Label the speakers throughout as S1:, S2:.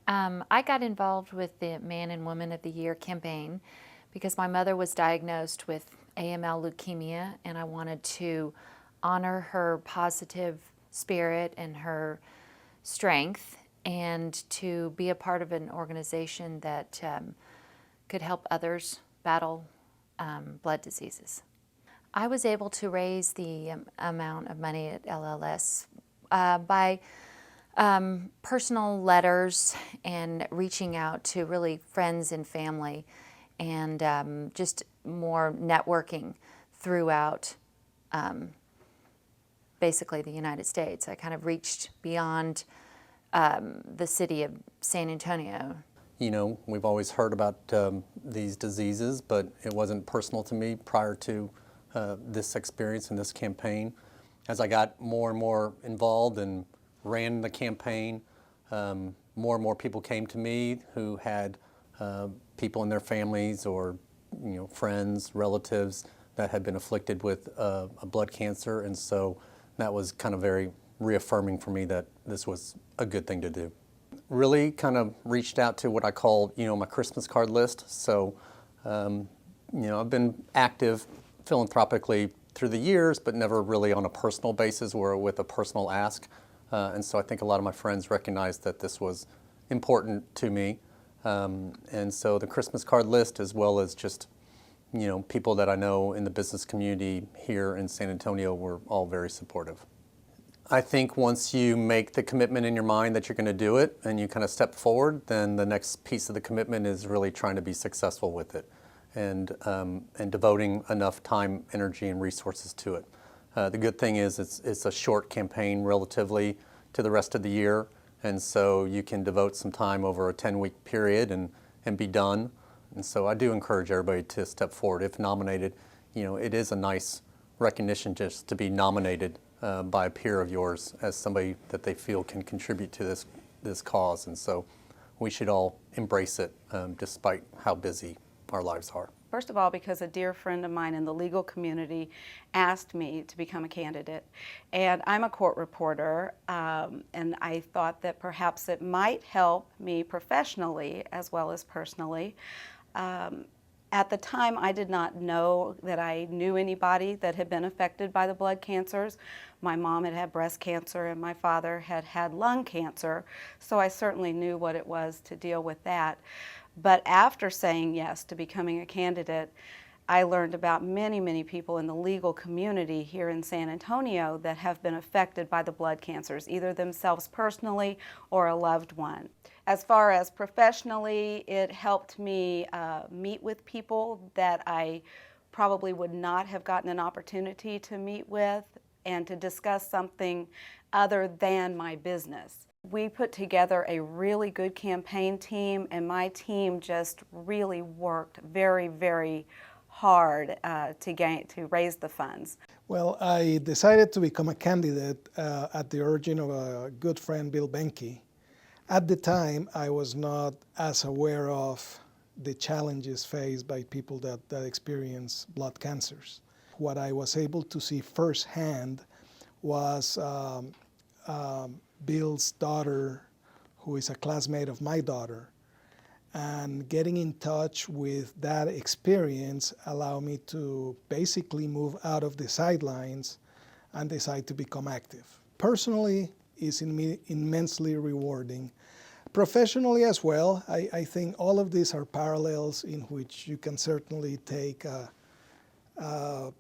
S1: I got involved with the Man and Woman of the Year campaign because my mother was diagnosed with AML leukemia, and I wanted to honor her positive spirit and her strength, and to be a part of an organization that could help others battle blood diseases. I was able to raise the amount of money at LLS by personal letters and reaching out to really friends and family, and just more networking throughout basically the United States. I kind of reached beyond the city of San Antonio.
S2: You know, we've always heard about these diseases, but it wasn't personal to me prior to this experience and this campaign. As I got more and more involved and ran the campaign, more and more people came to me who had people in their families or friends, relatives that had been afflicted with a blood cancer, and so that was kind of very reaffirming for me that this was a good thing to do. Really kind of reached out to what I call, my Christmas card list. So, I've been active philanthropically through the years, but never really on a personal basis or with a personal ask. And so I think a lot of my friends recognized that this was important to me. And so the Christmas card list, as well as just, people that I know in the business community here in San Antonio, were all very supportive. I think once you make the commitment in your mind that you're going to do it and you kind of step forward, then the next piece of the commitment is really trying to be successful with it and devoting enough time, energy, and resources to it. The good thing is it's a short campaign relatively to the rest of the year, and so you can devote some time over a 10-week period and be done. And so I do encourage everybody to step forward. If nominated, it is a nice recognition just to be nominated by a peer of yours as somebody that they feel can contribute to this cause. And so we should all embrace it despite how busy our lives are.
S3: First of all, because a dear friend of mine in the legal community asked me to become a candidate. And I'm a court reporter, and I thought that perhaps it might help me professionally as well as personally. At the time, I did not know that I knew anybody that had been affected by the blood cancers. My mom had had breast cancer and my father had had lung cancer, so I certainly knew what it was to deal with that. But after saying yes to becoming a candidate, I learned about many, many people in the legal community here in San Antonio that have been affected by the blood cancers, either themselves personally or a loved one. As far as professionally, it helped me meet with people that I probably would not have gotten an opportunity to meet with and to discuss something other than my business. We put together a really good campaign team, and my team just really worked very, very hard to raise the funds.
S4: Well, I decided to become a candidate at the urging of a good friend, Bill Benke. At the time, I was not as aware of the challenges faced by people that experience blood cancers. What I was able to see firsthand was Bill's daughter, who is a classmate of my daughter, and getting in touch with that experience allowed me to basically move out of the sidelines and decide to become active. Personally, it's immensely rewarding. Professionally as well, I think all of these are parallels in which you can certainly take that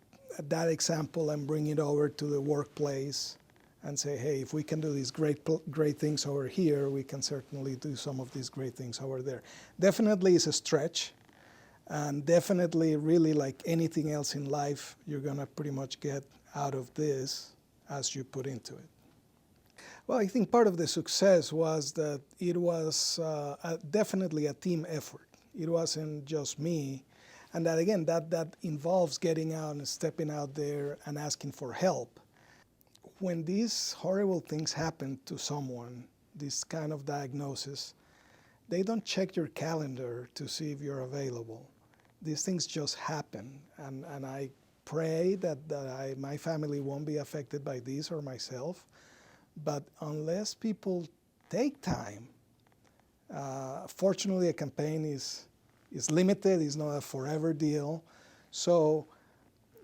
S4: example and bring it over to the workplace and say, hey, if we can do these great things over here, we can certainly do some of these great things over there. Definitely is a stretch, and definitely really like anything else in life, you're gonna pretty much get out of this as you put into it. Well, I think part of the success was that it was definitely a team effort. It wasn't just me, and that again, that involves getting out and stepping out there and asking for help. When these horrible things happen to someone, this kind of diagnosis, they don't check your calendar to see if you're available. These things just happen, and I pray that my family won't be affected by this or myself, but unless people take time Fortunately, a campaign is limited, it's not a forever deal. So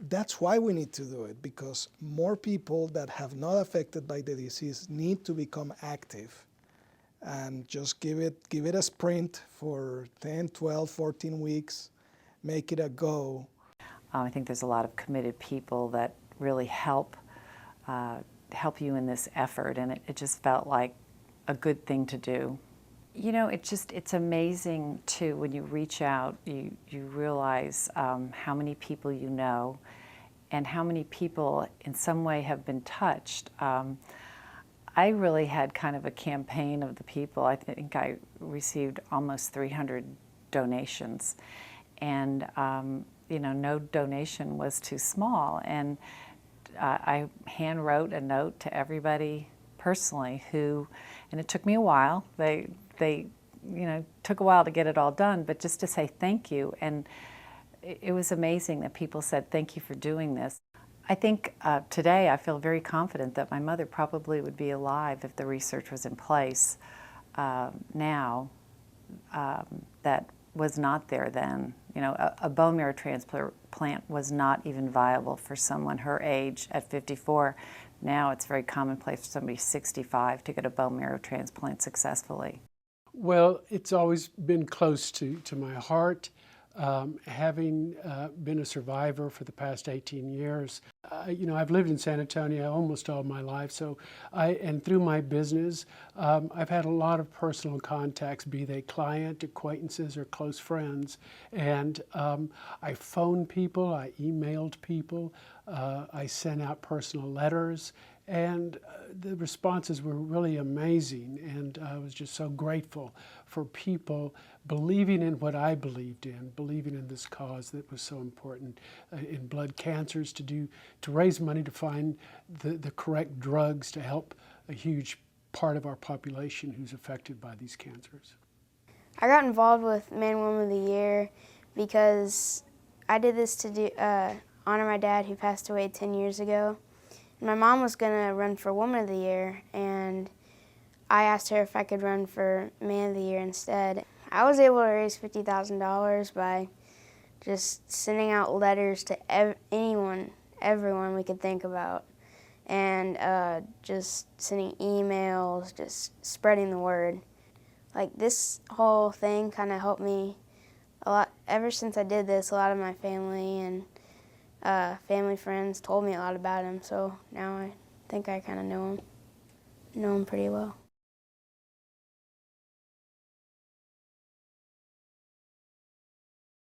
S4: that's why we need to do it, because more people that have not affected by the disease need to become active, and just give it a sprint for 10, 12, 14 weeks, make it a go.
S5: I think there's a lot of committed people that really help you in this effort, and it just felt like a good thing to do. You know, it's amazing too, when you reach out, you realize how many people you know and how many people in some way have been touched. I really had kind of a campaign of the people. I think I received almost 300 donations, and you know, no donation was too small. And I hand wrote a note to everybody personally who, and it took me a while. They you know, took a while to get it all done, but just to say thank you. And it was amazing that people said thank you for doing this. I think today I feel very confident that my mother probably would be alive if the research was in place now that was not there then. You know, a bone marrow transplant was not even viable for someone her age at 54. Now it's very commonplace for somebody 65 to get a bone marrow transplant successfully.
S6: Well, it's always been close to my heart. Having been a survivor for the past 18 years, you know, I've lived in San Antonio almost all my life, so and through my business, I've had a lot of personal contacts, be they client, acquaintances, or close friends, and I phoned people, I emailed people, I sent out personal letters, and the responses were really amazing, and I was just so grateful for people believing in what I believed in, believing in this cause that was so important in blood cancers, to raise money to find the correct drugs to help a huge part of our population who's affected by these cancers.
S7: I got involved with Man Woman of the Year because I did this to honor my dad, who passed away 10 years ago. My mom was going to run for Woman of the Year, and I asked her if I could run for Man of the Year instead. I was able to raise $50,000 by just sending out letters to everyone we could think about, and just sending emails, just spreading the word. Like, this whole thing kind of helped me a lot. Ever since I did this, a lot of my family and family friends told me a lot about him, so now I think I kind of know him pretty well.